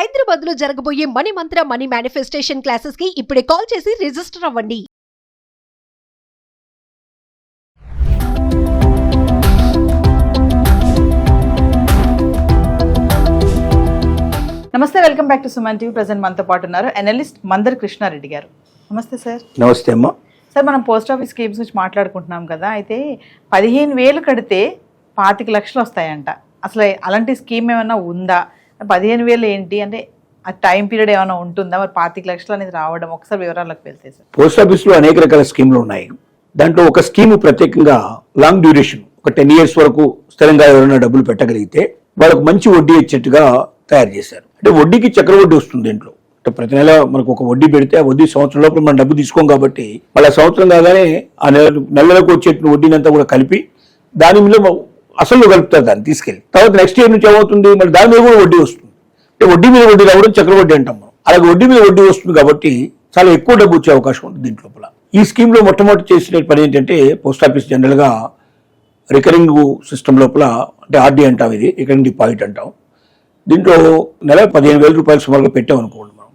హైదరాబాద్ లో జరగబోయే మనీ మంత్ర money manifestation classes కి ఇప్పుడే కాల్ చేసి రిజిస్టర్ అవ్వండి. నమస్తే, welcome back to Suman TV. Present మనతో పాటు ఉన్నారు అనలిస్ట్ మందర్ కృష్ణారెడ్డి గారు. నమస్తే సార్. నమస్తే అమ్మా. సార్, మనం పోస్ట్ ఆఫీస్ స్కీమ్స్ గురించి మాట్లాడుకుంటున్నాం కదా. అయితే 15,000 కడితే 25 లక్షలు వస్తాయంట. అసలు అలాంటి స్కీమ్ ఏమైనా ఉందా? 15,000 ఏంటి అంటే ఆ టైం పీరియడ్ ఏమైనా ఉంటుందా? మరి 25 లక్షలు అనేది రావడం, ఒకసారి వివరాలకు వెళ్తే సార్. పోస్ట్ ఆఫీస్ లో అనేక రకాల స్కీమ్లు ఉన్నాయి. దాంట్లో ఒక స్కీమ్ ప్రత్యేకంగా లాంగ్ డ్యూరేషన్, ఒక 10 years వరకు స్థిరంగా ఎవరైనా డబ్బులు పెట్టగలిగితే వాళ్ళకు మంచి వడ్డీ ఇచ్చేట్టుగా తయారు చేశారు. అంటే వడ్డీకి చక్రవడ్డీ వస్తుంది దీంట్లో. అంటే ప్రతి నెల మనకు ఒక వడ్డీ పెడితే ఆ వడ్డీ సంవత్సరం లోపల మనం డబ్బు తీసుకోం కాబట్టి మళ్ళీ సంవత్సరం కాగానే ఆ నెలలకు వచ్చే వడ్డీని అంతా కూడా కలిపి దాని మీద అసలు కలుపుతారు, దాన్ని తీసుకెళ్ళి తర్వాత నెక్స్ట్ ఇయర్ నుంచి ఏమవుతుంది, మళ్ళీ దాని మీద కూడా వడ్డీ వస్తుంది. అంటే వడ్డీ మీద వడ్డీ రావడం చక్రవడ్డీ అంటాం మనం. అలాగే వడ్డీ మీద వడ్డీ వస్తుంది కాబట్టి చాలా ఎక్కువ డబ్బు వచ్చే అవకాశం ఉంటుంది దీంట్ లోపల. ఈ స్కీమ్ లో మొట్టమొదటి చేసిన పని ఏంటంటే, పోస్ట్ ఆఫీస్ జనరల్ గా రికరింగ్ సిస్టమ్ లోపల, అంటే ఆర్డీ అంటాం, ఇది రికరింగ్ డిపాజిట్ అంటాం. దీంట్లో నెల 15,000 రూపాయలు సుమారుగా పెట్టాం అనుకోండి. మనం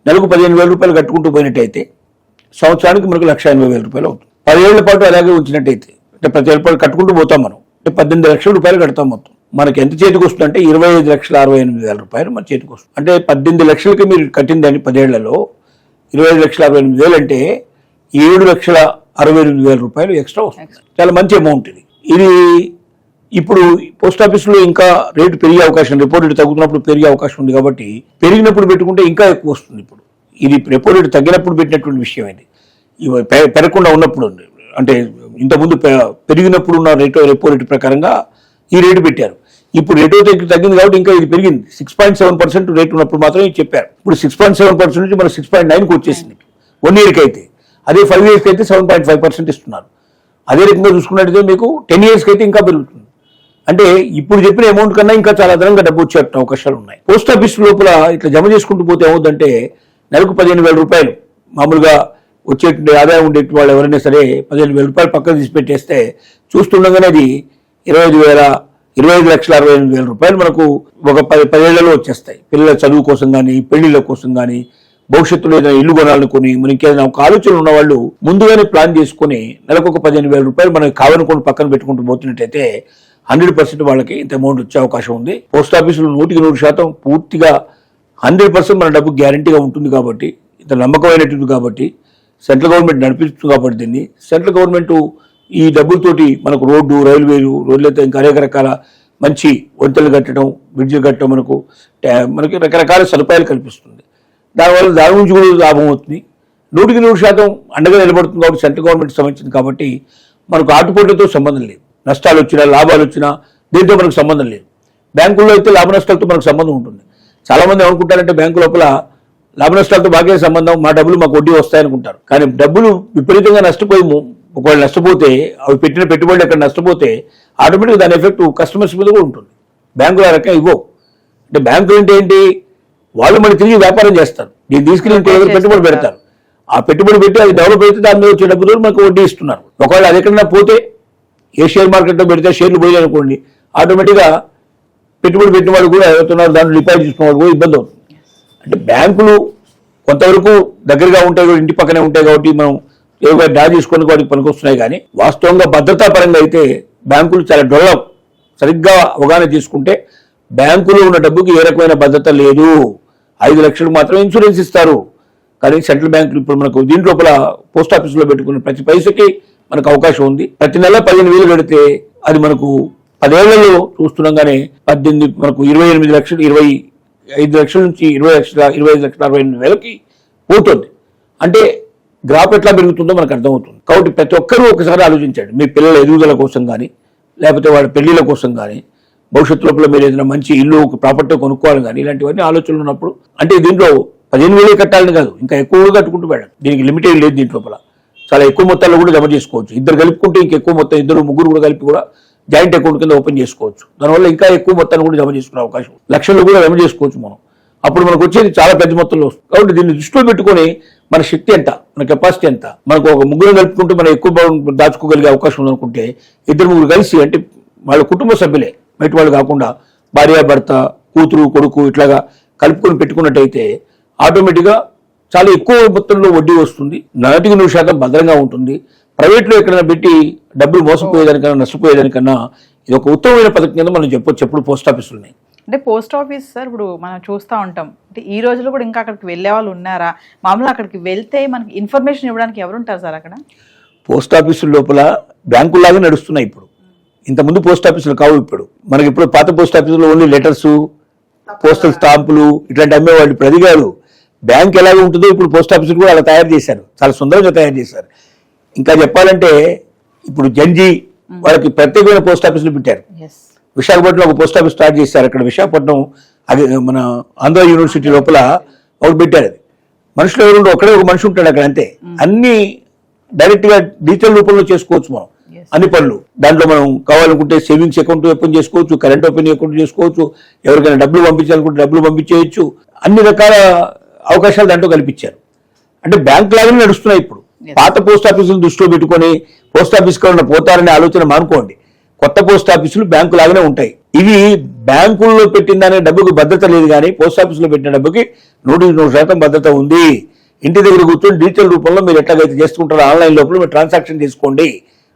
నెలకు 15,000 రూపాయలు కట్టుకుంటూ పోయినట్టయితే సంవత్సరానికి మనకు 1,80,000 రూపాయలు అవుతుంది. 10 ఏళ్ల పాటు అలాగే ఉంచినట్టయితే, అంటే ప్రతి ఏళ్ళ కట్టుకుంటూ పోతాం మనం, అంటే 18 లక్షల రూపాయలు కడతాం మొత్తం. మనకి ఎంత చేతికి వస్తుంది అంటే 25,68,000 రూపాయలు మన చేతికి వస్తుంది. అంటే 18 లక్షలకి మీరు కట్టిందని 10 ఏళ్లలో 25,68,000 అంటే 7,68,000 రూపాయలు ఎక్స్ట్రా వస్తుంది. చాలా మంచి అమౌంట్ ఇది. ఇది ఇప్పుడు పోస్ట్ ఆఫీసులో ఇంకా రేటు పెరిగే అవకాశం, రెపో రేటు తగ్గుతున్నప్పుడు పెరిగే అవకాశం ఉంది కాబట్టి పెరిగినప్పుడు పెట్టుకుంటే ఇంకా ఎక్కువ వస్తుంది. ఇప్పుడు ఇది రెపో రేటు తగ్గినప్పుడు పెట్టినటువంటి విషయం ఇది. ఇవి పెరగకుండా ఉన్నప్పుడు, అంటే ఇంతకుముందు పెరిగినప్పుడు ఉన్న రెపో రేటు ప్రకారంగా ఈ రేటు పెట్టారు. ఇప్పుడు రేటు తగ్గింది కాబట్టి ఇంకా ఇది పెరిగింది. 6.7% రేటు ఉన్నప్పుడు మాత్రమే చెప్పారు. ఇప్పుడు 6.7% నుంచి మన 6.9కి వచ్చేసింది 1 yearకి అయితే. అదే 5 yearsకి అయితే 7.5% ఇస్తున్నారు. అదే రకంగా చూసుకున్నట్టయితే మీకు 10 yearsకి అయితే ఇంకా పెరుగుతుంది. అంటే ఇప్పుడు చెప్పిన అమౌంట్ కన్నా ఇంకా చాలా అదనంగా డబ్బు వచ్చే అవకాశాలు ఉన్నాయి. పోస్ట్ ఆఫీస్ లోపల ఇట్లా జమ చేసుకుంటూ పోతే ఏమవుతుందంటే, నెలకు 15,000 రూపాయలు మామూలుగా వచ్చేటువంటి ఆదాయం ఉండేటి వాళ్ళు ఎవరైనా సరే 15,000 రూపాయలు పక్కన తీసి పెట్టేస్తే చూస్తుండగానే అది 25,68,000 రూపాయలు మనకు ఒక 10 ఏళ్లలో వచ్చేస్తాయి. పిల్లల చదువు కోసం కానీ, పెళ్లిళ్ళ కోసం కానీ, భవిష్యత్తులో ఏదైనా ఇల్లు కొనాలనుకుని, మనకి ఇంకేదైనా ఒక ఆలోచనలు ఉన్న వాళ్ళు ముందుగానే ప్లాన్ చేసుకుని నెలకు ఒక 15,000 రూపాయలు మనకి కావాలనుకుని పక్కన పెట్టుకుంటూ పోతున్నట్టయితే 100% వాళ్ళకి ఇంత అమౌంట్ వచ్చే అవకాశం ఉంది. పోస్ట్ ఆఫీసులో 100% పూర్తిగా 100% మన డబ్బు గ్యారంటీగా ఉంటుంది కాబట్టి, ఇంత నమ్మకమైనటువంటి కాబట్టి, సెంట్రల్ గవర్నమెంట్ నడిపిస్తుంది కాబట్టి దీన్ని. సెంట్రల్ గవర్నమెంట్ ఈ డబ్బులతోటి మనకు రోడ్డు, రోడ్లైతే ఇంకా అనేక రకాల మంచి వంతెనలు కట్టడం, బ్రిడ్జ్లు కట్టడం, మనకి రకరకాల సదుపాయాలు కల్పిస్తుంది. దానివల్ల దాని నుంచి కూడా లాభం అవుతుంది. 100% అండగా నిలబడుతుంది కాబట్టి సెంట్రల్ గవర్నమెంట్ సంబంధించింది కాబట్టి మనకు ఆటుపోట్లతో సంబంధం లేదు. నష్టాలు వచ్చినా, లాభాలు వచ్చినా దీంతో మనకు సంబంధం లేదు. బ్యాంకుల్లో అయితే లాభ నష్టాలతో మనకు సంబంధం ఉంటుంది. చాలామంది ఏమనుకుంటారంటే, బ్యాంకు లోపల లాభ నష్టాలతో బాగా సంబంధం, మా డబ్బులు మాకు వడ్డీ వస్తాయనుకుంటారు. కానీ డబ్బులు విపరీతంగా నష్టపోయి, ఒకవేళ నష్టపోతే, అవి పెట్టిన పెట్టుబడులు ఎక్కడ నష్టపోతే ఆటోమేటిక్గా దాని ఎఫెక్ట్ కస్టమర్స్ మీద కూడా ఉంటుంది. బ్యాంకులు ఆ రకంగా ఇవ్వవు. అంటే బ్యాంకులు అంటే ఏంటి, వాళ్ళు మళ్ళీ తిరిగి వ్యాపారం చేస్తారు. దీన్ని తీసుకెళ్ళి ఇంకో దగ్గర పెట్టుబడి పెడతారు. ఆ పెట్టుబడి పెట్టి అది డెవలప్ అయితే దాని మీద వచ్చే డబ్బులు మనకు వడ్డీ ఇస్తున్నారు. ఒకవేళ అది ఎక్కడన్నా పోతే, ఏ షేర్ మార్కెట్లో పెడితే షేర్లు పోయాయి అనుకోండి, ఆటోమేటిక్గా పెట్టుబడి పెట్టిన వాళ్ళు కూడా ఎవరుతున్నారు, దాంట్లో డిపాజిట్ చేసుకున్న వాళ్ళు కూడా ఇబ్బంది అవుతుంది. అంటే బ్యాంకులు కొంతవరకు దగ్గరగా ఉంటాయి, ఇంటి పక్కనే ఉంటాయి కాబట్టి మనం ఏదో డ్రా చేసుకొని వాటికి పనికొస్తున్నాయి. కానీ వాస్తవంగా భద్రతా పరంగా అయితే బ్యాంకులు చాలా డెవలప్. సరిగ్గా అవగాహన తీసుకుంటే బ్యాంకులో ఉన్న డబ్బుకి ఏ రకమైన భద్రత లేదు. 5 లక్షలు మాత్రమే ఇన్సూరెన్స్ ఇస్తారు. కానీ సెంట్రల్ బ్యాంకులు ఇప్పుడు మనకు దీంట్లోపల పోస్ట్ ఆఫీసులో పెట్టుకున్న ప్రతి పైసకి మనకు అవకాశం ఉంది. ప్రతి నెల 15,000 కడితే అది మనకు 10 ఏళ్లలో చూస్తుండగానే 18 మనకు 28 లక్షలు, 25 లక్షల నుంచి 25,68,000 పోతుంది. అంటే గ్రాఫ్ ఎట్లా పెరుగుతుందో మనకు అర్థమవుతుంది. కాబట్టి ప్రతి ఒక్కరూ ఒకసారి ఆలోచించండి. మీ పిల్లల ఎదుగుదల కోసం కానీ, లేకపోతే వాళ్ళ పెళ్లిళ్ళ కోసం కానీ, భవిష్యత్తు లోపల మీరు ఏదైనా మంచి ఇల్లు, ప్రాపర్టీ కొనుక్కోవాలి కానీ, ఇలాంటివన్నీ ఆలోచనలు ఉన్నప్పుడు, అంటే దీంట్లో 15,000 కట్టాలని కాదు, ఇంకా ఎక్కువగా కట్టుకుంటూ వెళ్ళాలి. దీనికి లిమిటెడ్ లేదు. దీంట్ లోపల చాలా ఎక్కువ మొత్తాల్లో కూడా జమ చేసుకోవచ్చు. ఇద్దరు కలుపుకుంటే ఇంకెక్కువ మొత్తం, 2-3 కూడా కలిపి కూడా జాయింట్ అకౌంట్ కింద ఓపెన్ చేసుకోవచ్చు. దానివల్ల ఇంకా ఎక్కువ మొత్తాన్ని కూడా జమ చేసుకునే అవకాశం, లక్షల్లో కూడా జమ చేసుకోవచ్చు మనం. అప్పుడు మనకు వచ్చేది చాలా పెద్ద మొత్తంలో వస్తుంది. కాబట్టి దీన్ని దృష్టిలో పెట్టుకొని మన శక్తి ఎంత, మన కెపాసిటీ ఎంత, మనకు ఒక 3 కలుపుకుంటే మనం ఎక్కువ దాచుకోగలిగే అవకాశం ఉందనుకుంటే 2-3 కలిసి, అంటే వాళ్ళ కుటుంబ సభ్యులే, బయట వాళ్ళు కాకుండా భార్య, భర్త, కూతురు, కొడుకు, ఇట్లాగా కలుపుకొని పెట్టుకున్నట్టయితే ఆటోమేటిక్గా చాలా ఎక్కువ మొత్తంలో వడ్డీ వస్తుంది, 100% భద్రంగా ఉంటుంది. ప్రైవేట్లో ఎక్కడైనా పెట్టి డబ్బులు మోసపోయేదానికన్నా నష్టపోయేదానికన్నా ఇది ఒక ఉత్తమమైన పథకం కింద మనం చెప్పొచ్చు ఎప్పుడు పోస్ట్ ఆఫీసులు. అంటే పోస్ట్ ఆఫీస్ సార్ ఇప్పుడు మనం చూస్తూ ఉంటాం, అంటే ఈ రోజుల్లో కూడా ఇంకా అక్కడికి వెళ్ళే వాళ్ళు ఉన్నారా? మామూలుగా అక్కడికి వెళ్తే మనకి ఇన్ఫర్మేషన్ ఇవ్వడానికి ఎవరు ఉంటారు సార్ అక్కడ? పోస్ట్ ఆఫీసుల లోపల బ్యాంకుల్లాగా నడుస్తున్నాయి ఇప్పుడు. ఇంతకుముందు పోస్ట్ ఆఫీసులు కావు ఇప్పుడు. మనకి ఇప్పుడు పాత పోస్ట్ ఆఫీసులో ఓన్లీ లెటర్స్, పోస్టల్ స్టాంపులు ఇట్లాంటి అమ్మేవాళ్ళు. ఇప్పుడు అది కాదు, బ్యాంక్ ఎలాగ ఉంటుందో ఇప్పుడు పోస్ట్ ఆఫీసులు కూడా అలా తయారు చేశారు, చాలా సుందరంగా తయారు చేశారు. ఇంకా చెప్పాలంటే ఇప్పుడు జంజీ వాళ్ళకి ప్రత్యేకమైన పోస్ట్ ఆఫీసులు పెట్టారు. విశాఖపట్నంలో ఒక పోస్ట్ ఆఫీస్ స్టార్ట్ చేశారు. అక్కడ విశాఖపట్నం అది మన ఆంధ్ర యూనివర్సిటీ లోపల ఒకటి పెట్టారు. అది మనుషులు ఎవరు ఒక్కడే ఒక మనిషి ఉంటాడు అక్కడ, అంతే. అన్ని డైరెక్ట్ గా డిజిటల్ రూపంలో చేసుకోవచ్చు మనం అన్ని పనులు. దాంట్లో మనం కావాలనుకుంటే సేవింగ్స్ అకౌంట్ ఓపెన్ చేసుకోవచ్చు, కరెంట్ ఓపెన్ అకౌంట్ చేసుకోవచ్చు, ఎవరికైనా డబ్బులు పంపించాలనుకుంటే డబ్బులు పంపించేయచ్చు. అన్ని రకాల అవకాశాలు దాంట్లో కల్పించారు. అంటే బ్యాంక్ లాగానే నడుస్తున్నాయి ఇప్పుడు. పాత పోస్ట్ ఆఫీసులు దృష్టిలో పెట్టుకొని పోస్ట్ ఆఫీస్ కన్నా పోతారనే ఆలోచన మానుకోండి. కొత్త పోస్ట్ ఆఫీసులు బ్యాంకు లాగానే ఉంటాయి. ఇవి బ్యాంకుల్లో పెట్టిందనే డబ్బుకి భద్రత లేదు, కానీ పోస్ట్ ఆఫీసులో పెట్టిన డబ్బుకి 100% భద్రత ఉంది. ఇంటి దగ్గర కూర్చొని డిజిటల్ రూపంలో మీరు ఎట్లాగైతే చేసుకుంటారో ఆన్లైన్ లోపల మీరు ట్రాన్సాక్షన్ చేసుకోండి,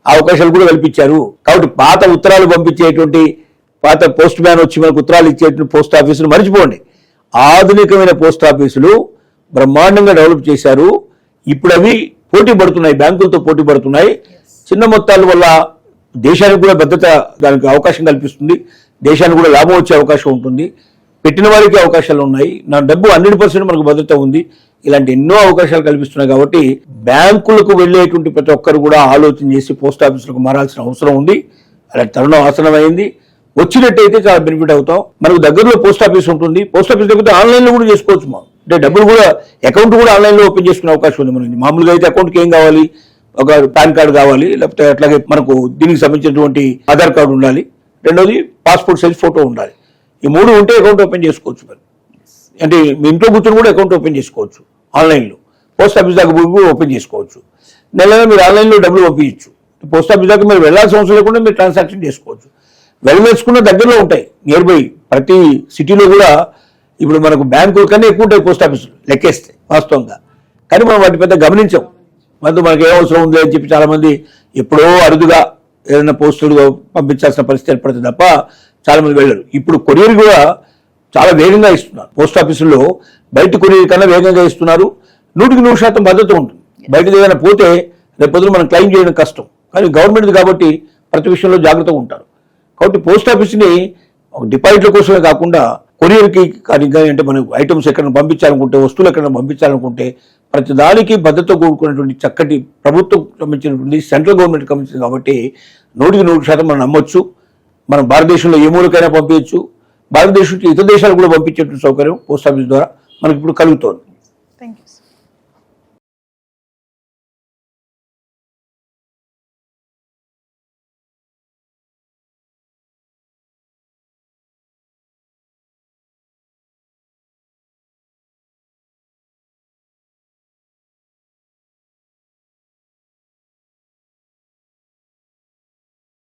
ఆ అవకాశాలు కూడా కల్పించారు. కాబట్టి పాత ఉత్తరాలు పంపించేటువంటి, పాత పోస్ట్ మ్యాన్ వచ్చి మనకు ఉత్తరాలు ఇచ్చేటువంటి పోస్ట్ ఆఫీసులు మర్చిపోండి. ఆధునికమైన పోస్ట్ ఆఫీసులు బ్రహ్మాండంగా డెవలప్ చేశారు. ఇప్పుడు అవి పోటీ పడుతున్నాయి, బ్యాంకులతో పోటీ పడుతున్నాయి. చిన్న మొత్తాల వల్ల దేశానికి కూడా భద్రత, దానికి అవకాశం కల్పిస్తుంది, దేశానికి కూడా లాభం వచ్చే అవకాశం ఉంటుంది, పెట్టిన వారికి అవకాశాలు ఉన్నాయి, నా డబ్బు 100% మనకు భద్రత ఉంది. ఇలాంటి ఎన్నో అవకాశాలు కల్పిస్తున్నాయి. కాబట్టి బ్యాంకులకు వెళ్ళేటువంటి ప్రతి ఒక్కరు కూడా ఆలోచన చేసి పోస్ట్ ఆఫీసులకు మారాల్సిన అవసరం ఉంది. అలాంటి తరుణం ఆసనమైంది. వచ్చినట్టయితే చాలా బెనిఫిట్ అవుతాం. మనకు దగ్గరలో పోస్ట్ ఆఫీస్ ఉంటుంది, పోస్ట్ ఆఫీస్ దగ్గర ఆన్లైన్లో కూడా చేసుకోవచ్చు. మనం అంటే డబ్బులు కూడా అకౌంట్ కూడా ఆన్లైన్లో ఓపెన్ చేసుకునే అవకాశం ఉంది మనకి. మామూలుగా అయితే అకౌంట్కి ఏం కావాలి, ఒక పాన్ కార్డు కావాలి, లేకపోతే అట్లాగే మనకు దీనికి సంబంధించినటువంటి ఆధార్ కార్డు ఉండాలి, రెండోది పాస్పోర్ట్ సైజ్ ఫోటో ఉండాలి. ఈ 3 ఉంటే అకౌంట్ ఓపెన్ చేసుకోవచ్చు. మరి అంటే మీ ఇంట్లో కూర్చొని కూడా అకౌంట్ ఓపెన్ చేసుకోవచ్చు ఆన్లైన్లో. పోస్ట్ ఆఫీస్ దాకా పోయి కూడా ఓపెన్ చేసుకోవచ్చు. నెలలో మీరు ఆన్లైన్లో డబ్బులు పంపించచ్చు. పోస్ట్ ఆఫీస్ దాకా మీరు వెళ్ళాల్సిన అవసరం లేకుండా మీరు ట్రాన్సాక్షన్ చేసుకోవచ్చు. వెళ్ళవేసుకున్న దగ్గరలో ఉంటాయి, నియర్ బై ప్రతి సిటీలో కూడా. ఇప్పుడు మనకు బ్యాంకుల కన్నా ఎక్కువ ఉంటాయి పోస్ట్ ఆఫీసులు లెక్కేస్తే వాస్తవంగా, కానీ మనం వాటి పెద్ద గమనించాం. మనకి ఏ అవసరం ఉంది అని చెప్పి చాలామంది ఎప్పుడో అరుదుగా ఏదైనా పోస్టులు పంపించాల్సిన పరిస్థితి ఏర్పడుతుంది తప్ప చాలామంది వెళ్ళరు. ఇప్పుడు కొరియర్ కూడా చాలా వేగంగా ఇస్తున్నారు. పోస్ట్ ఆఫీసుల్లో బయట కొరియర్ కన్నా వేగంగా ఇస్తున్నారు. 100% భద్రత ఉంటుంది. బయట ఏదైనా పోతే రేపు పొద్దున మనం క్లెయిమ్ చేయడం కష్టం, కానీ గవర్నమెంట్ కాబట్టి ప్రతి విషయంలో జాగ్రత్తగా ఉంటారు. కాబట్టి పోస్ట్ ఆఫీస్ని ఒక డిపాజిట్ల కోసమే కాకుండా కొరియర్కి కానీ అంటే మనం ఐటమ్స్ ఎక్కడైనా పంపించాలనుకుంటే, వస్తువులు ఎక్కడైనా పంపించాలనుకుంటే ప్రతి దానికి భద్రత కూడుకున్నటువంటి చక్కటి ప్రభుత్వం సంబంధించినటువంటి సెంట్రల్ గవర్నమెంట్ సంబంధించింది. కాబట్టి 100% మనం నమ్మొచ్చు. మనం భారతదేశంలో ఏ మూలకైనా పంపించవచ్చు. భారతదేశం ఇతర దేశాలకు కూడా పంపించేటువంటి సౌకర్యం పోస్ట్ ఆఫీస్ ద్వారా మనకి ఇప్పుడు కలుగుతోంది.